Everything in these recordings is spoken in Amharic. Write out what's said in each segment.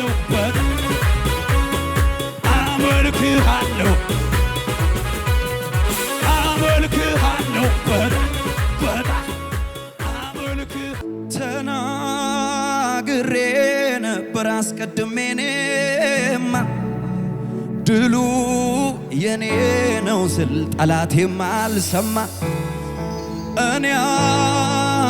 አመልክሃለሁ አመልክሃለሁ አመልክሃለሁ በጣም አመልክህ ተናግሬ ነበር አስቀድሜ እኔማ ድሉ የኔ ነው ስል ጠላቴም አልሰማ እኔ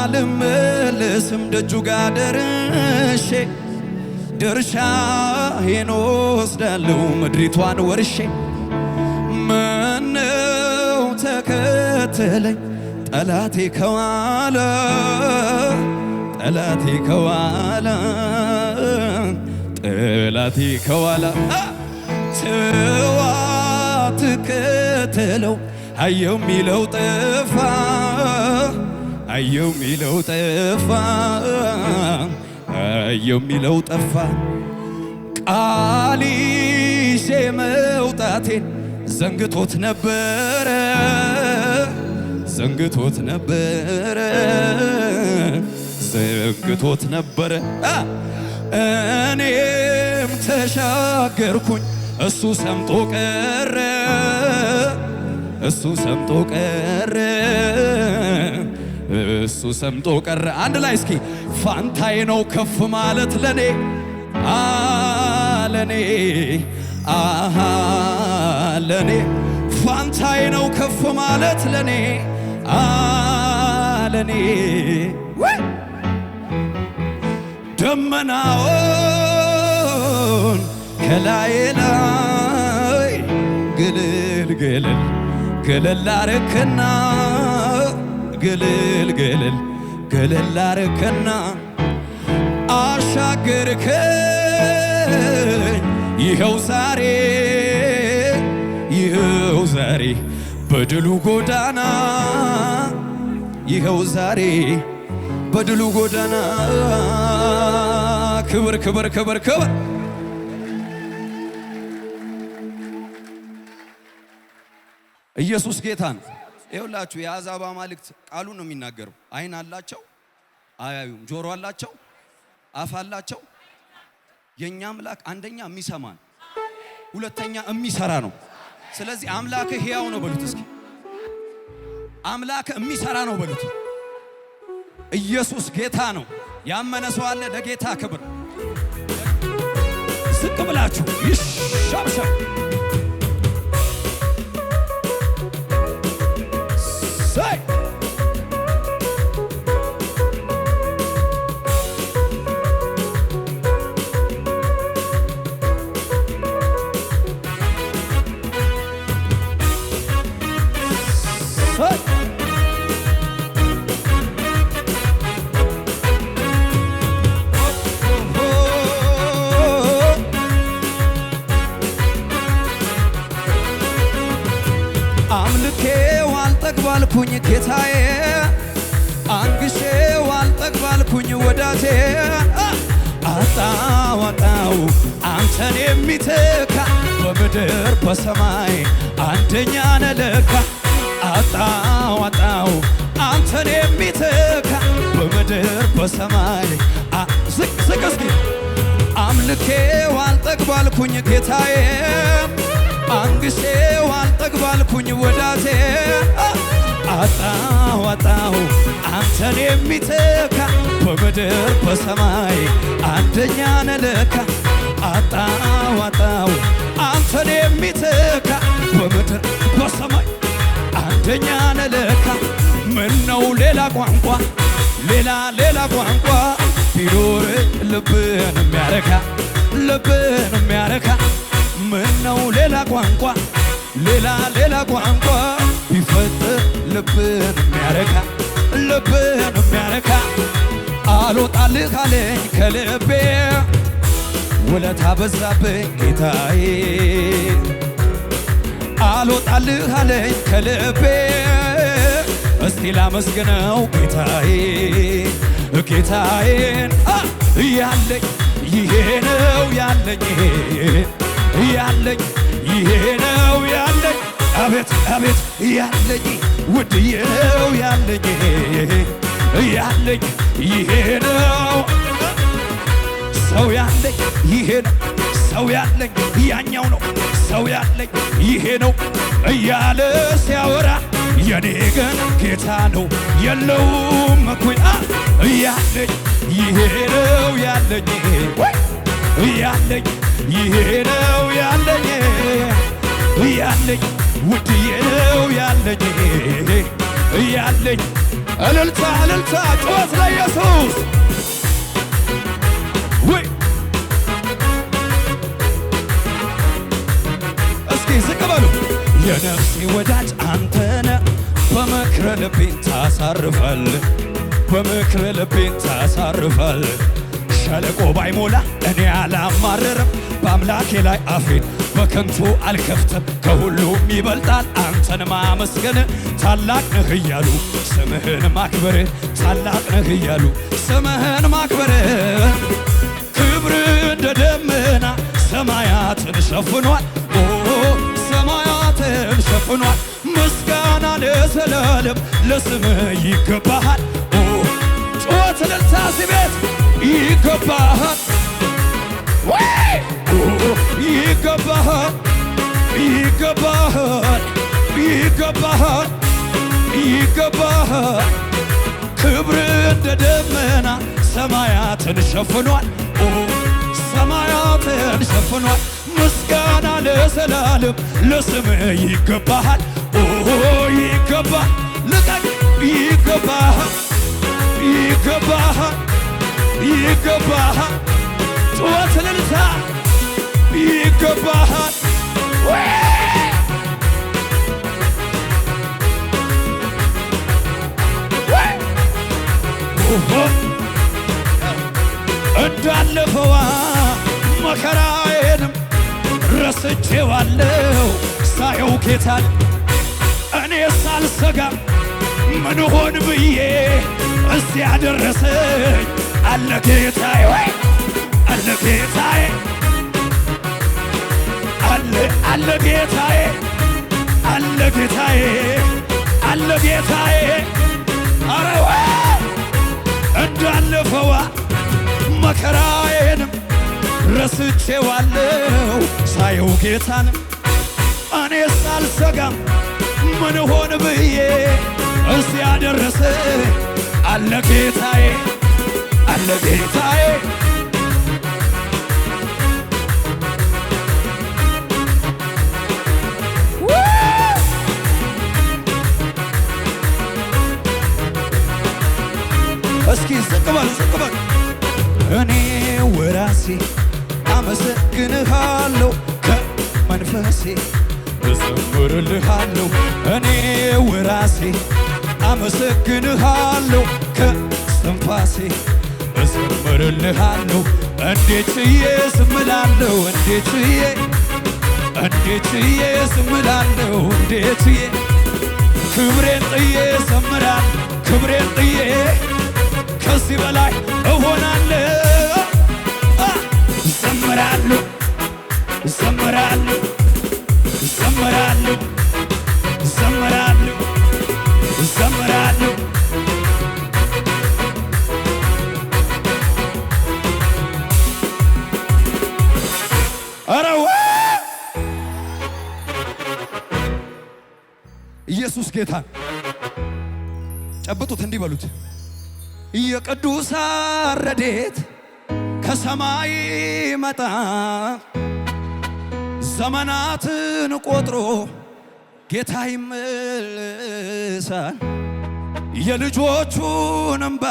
አልመለስም ደጁ ጋር ደርሼ ድርሻዬን ወስዳለሁ ምድሪቷን ወርሼ ምነው ተከተለኝ ጠላቴ ከኋላ ጠላቴ ከኋላ ጠላቴ ከኋላ ተው አትከተለው አየው ሚለው ጠፋ አየው ሚለው ጠፋ አየው ሚለው ጠፋ ቃል ይዤ መውጣቴን ዘንግቶት ነበረ ዘንግቶት ነበረ ዘንግቶት ነበረ እኔም ተሻገርኩኝ እሱ ሰምጦ ቀረ እሱ ሰምጦ ቀረ እሱ ሰምጦ ቀረ አንድ ላይ እስኪ ፋንታዬ ነው ከፍ ማለት ለኔ ለኔ ለኔ ፋንታዬ ነው ከፍ ማለት ለኔ ለኔ ደመናውን ከላይ ላይ ግልል ግልል ግልል አረከና ግልል ግልል ግልል አረከና አሻገርከኝ ይኸው ዛሬ በድሉ ጎዳና ይኸው ዛሬ በድሉ ጎዳና ክብር ክብር ክብር ክብር ኢየሱስ ጌታ ነው። ይኸውላችሁ የአሕዛብ አማልክት ቃሉን ነው የሚናገረው። አይን አላቸው አያዩም፣ ጆሮ አላቸው አፍ አላቸው። የኛ አምላክ አንደኛ የሚሰማ ነው፣ ሁለተኛ የሚሰራ ነው። ስለዚህ አምላክ ሕያው ነው በሉት እስኪ። አምላክ የሚሰራ ነው በሉት። ኢየሱስ ጌታ ነው። ያመነ ሰው አለ ለጌታ ክብር። ዝቅ ብላችሁ ይሻብሻብ ሳይ አምልኬው አልጠግባልኩኝ ጌታዬ አንግሼው አልጠግባልኩኝ ወዳጄ አጣው አንተን የሚተካ በምድር በሰማይ አንደኛ ነህ ለካ አጣው አንተን የሚተካ በምድር በሰማይ ዝቅ ዝቅ እስኪ አምልኬው አልጠግባልኩኝ ጌታዬ አንግሼው አልጠግባልኩኝ ወዳጄ አጣው አንተን የሚተካ በምድር በሰማይ አንደኛ ነህ ለካ አጣው አንተን የሚተካ በምድር በሰማይ አንደኛ ነህ ለካ ምነው ሌላ ቋንቋ ሌላ ቋንቋ ቢኖር ልብን የሚያረካ ምነው ሌላ ቋንቋ ሌላ ቋንቋ ቢፈጥር ልብን የሚያረካ አልወጣልህ አለኝ ከልቤ ውለታ በዛብኝ ጌታዬ አልወጣልህ አለኝ ከልቤ እስቲ ላመስግነው ጌታዬን ያለኝ ይሄ ነው ያለኝ ይሄ ነው ያለኝ አቤት ያለኝ ውድዬ ነው ያለኝ ይሄ ነው ሰው ያለኝ ይሄ ነው፣ ሰው ያለኝ ያኛው ነው፣ ሰው ያለኝ ይሄ ነው እያለ ሲያወራ የኔ ግን ጌታ ነው የለውም እኩያ። ያለኝ ይሄ ነው ያለኝ ያለኝ ይሄ ነው ያለኝ ያለኝ ውድዬ ነው ያለኝ ያለኝ። እልልታ እልልታ ጩኸት ለኢየሱስ ወይ እስኪ ዝቅ በሉ። የነፍሴ ወዳጅ አንተነ በምክር ልቤን ታሳርፋል፣ በምክር ልቤን ታሳርፋል። ሸለቆ ባይሞላ እኔ አላማረርም፣ በአምላኬ ላይ አፌን በከንቱ አልከፍትም። ከሁሉም ይበልጣል አንተን ማመስገን፣ ታላቅ ነህ እያሉ ስምህን ማክበር፣ ታላቅ ነህ እያሉ ስምህን ማክበር። ክብር እንደ ደመና ሰማያትን ሸፍኗል፣ ሰማያትን ሸፍኗል። ምስጋና ለዘላለም ለስምህ ይገባሃል። ጩኸት እልልታ እዚህ ቤት ይገባሃል፣ ይገባሃል፣ ይገባሃል፣ ይገባሃል፣ ይገባሃል። ክብር እንደ ደመና ሰማያትን ሸፍኗል፣ ሰማያትን ሸፍኗል። ምስጋና ለዘላለም ለስምህ ይገባሃል። ይገባሃል፣ ልቀቅ፣ ይገባሃል፣ ይገባሃል፣ ይገባሃል። ጩኸት እልልታ ይገባሃል። እንዳለፈዋ መከራዬንም ረስቼዋለሁ ሳየው ጌታን እኔ ሳልሰጋም ምን ሆን ብዬ እዚያ ደረሰኝ። አለ ጌታዬ ወይ አለ ጌታዬ አለ ጌታዬ አለ ጌታዬ አለ ጌታዬ። አረ እንዳለፈዋ መከራዬንም ረስቼዋለሁ ሳየው ጌታንም እኔ ሳልሰጋም ምን ሆን ብዬ እዚያ ደረሰኝ። አለ ጌታዬ አለ ጌታዬ እስኪ ዝቅ በል ዝቅ በል። እኔ ወራሴ አመሰግንሃለሁ ከመንፈሴ እዘምርልሃለሁ። እኔ ወራሴ አመሰግንሃለሁ ከስትንፋሴ እዘምርልሃለሁ። እንዴት ችዬ ዝም እላለሁ? እንዴት ችዬ ዝም እላለሁ? እንዴት ችዬ ክብሬን ጥዬ እዘምራለሁ? ክብሬን ጥዬ ከዚህ በላይ እሆናለሁ። እዘምራለሁ እዘምራለሁ እዘምራለሁ እዘምራለሁ እዘምራለሁ። ኧረ ኢየሱስ ጌታን ጨብጡት፣ እንዲህ በሉት። የቅዱሳን ረድኤት ከሰማይ መጣ፣ ዘመናትን ቆጥሮ ጌታ ይመልሳል። የልጆቹን እንባ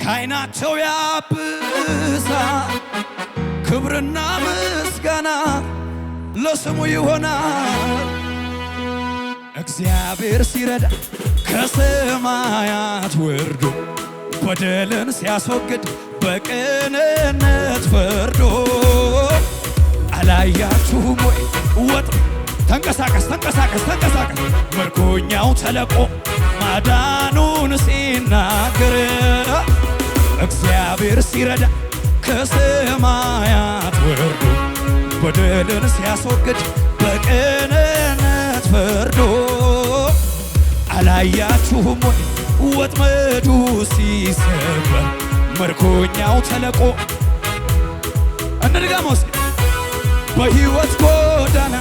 ከዓይናቸው ያብሳል። ክብርና ምስጋና ለስሙ ይሆናል። እግዚአብሔር ሲረዳ ከሰማያት ወርዶ በደልን ሲያስወግድ በቅንነት ፈርዶ አላያችሁም ወይ? ወጥ ተንቀሳቀስ ተንቀሳቀስ ተንቀሳቀስ ምርኮኛው ተለቆ ማዳኑን ሲናገር እግዚአብሔር ሲረዳ ከሰማያት ወርዶ በደልን ሲያስወግድ በቅንነት ፈርዶ አላያችሁም ወይ? ወጥመዱ ሲሰበር ምርኮኛው ተለቆ እንድገመው እስኪ በሕይወት ጎዳና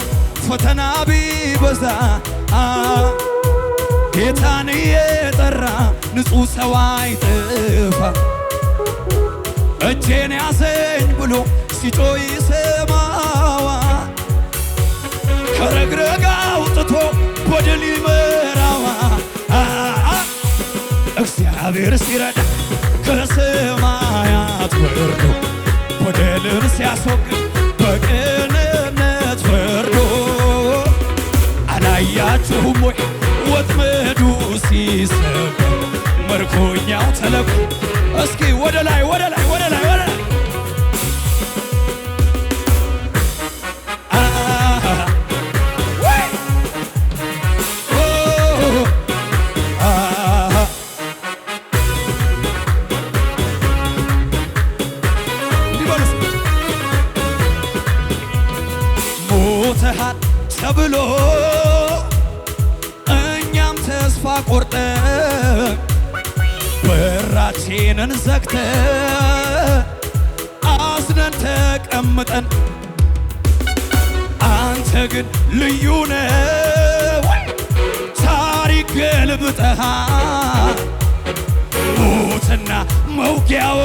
ፈተና ቢበዛ ጌታን የጠራ ንጹሕ ሰው አይጠፋ። እጄን ያዘኝ ብሎ ሲጮህ ይሰማዋ ከረግረግ አውጥቶ በድል ይመራዋ። እግዚአብሔር ሲረዳ ከሰማያት ወርዶ በደልን ሲያስወግድ በቅንነት ፈርዶ አላያችሁም ወይ ወጥመዱ ሲሰበር ምርኮኛው ተለቆ። እስኪ ወደ ላይ ወደ ላይ ወደ ላይ ወደ ላይ ሞተሃል ተብሎ እኛም ተስፋ ቆርጠን በራችንን ዘግተን አዝነን ተቀምጠን አንተ ግን ልዩ ነህ ታሪክ ገልብጠሃል ሞትና መውጊያው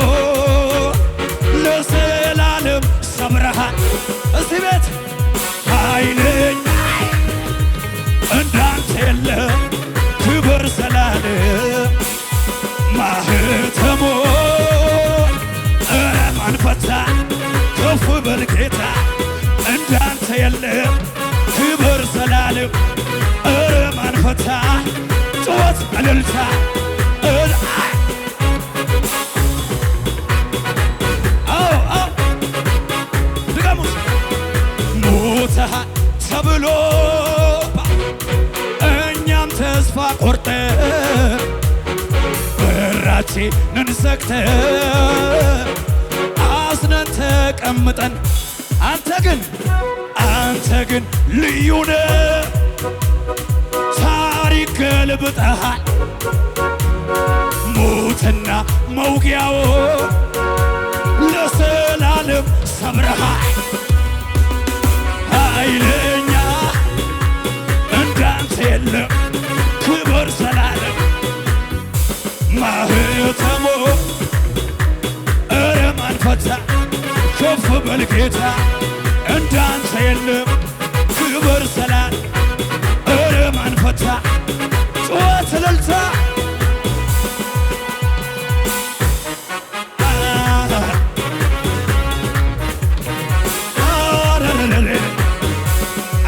ለዘላለም ሰብረሃል። እዚህ ቤት ኃይለኛ እንዳንተ የለም ክብር ዘላለም ማህተሞ ማን ፈታ ከፍ በል ጌታ እንዳንተ የለም ክብር ዘላለም ማን ፈታ ጩኸት እልልታ ድገሙት ሞተሃል ተብሎ እኛም ተስፋ ቆርጠን በራችንን ዘግተን አዝነን ተቀምጠን አንተ ግን ልዩ ነህ ታሪክ ገልብጠሃል ሞትና መውጊያው ለዘላለም ሰብረሃል። ኃይለኛ እንዳንተ የለም ክብር ዘላለም ማህተሞ ማን ፈታ ከፍ በል ጌታ እንዳንተ የለም ክብር ዘላለም ማን ፈታ ጩኸት እልልታ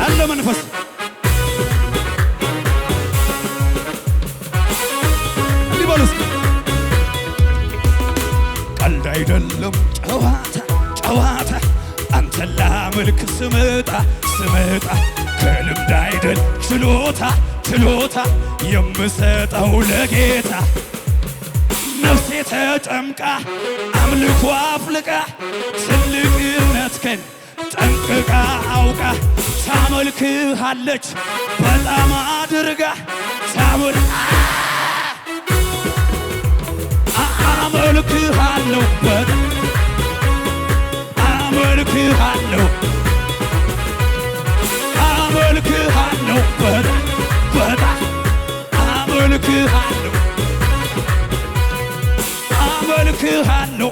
አለ መንፈስ እንዲበሉስ ቀልድ አይደለም ጨዋታ አንተን ላመልክ ስመጣ ከልምድ አይደል ችሎታ የምሰጠው ለጌታ ነፍሴ ተጨምቃ አምልኮ አፍልቃ ትልቅነትህን ጠንቅቃ አውቃ ታመልክሃለች በጣም አድርጋ አመልክሃለሁ አመልክሃለሁ በጣም አመልክሃለሁ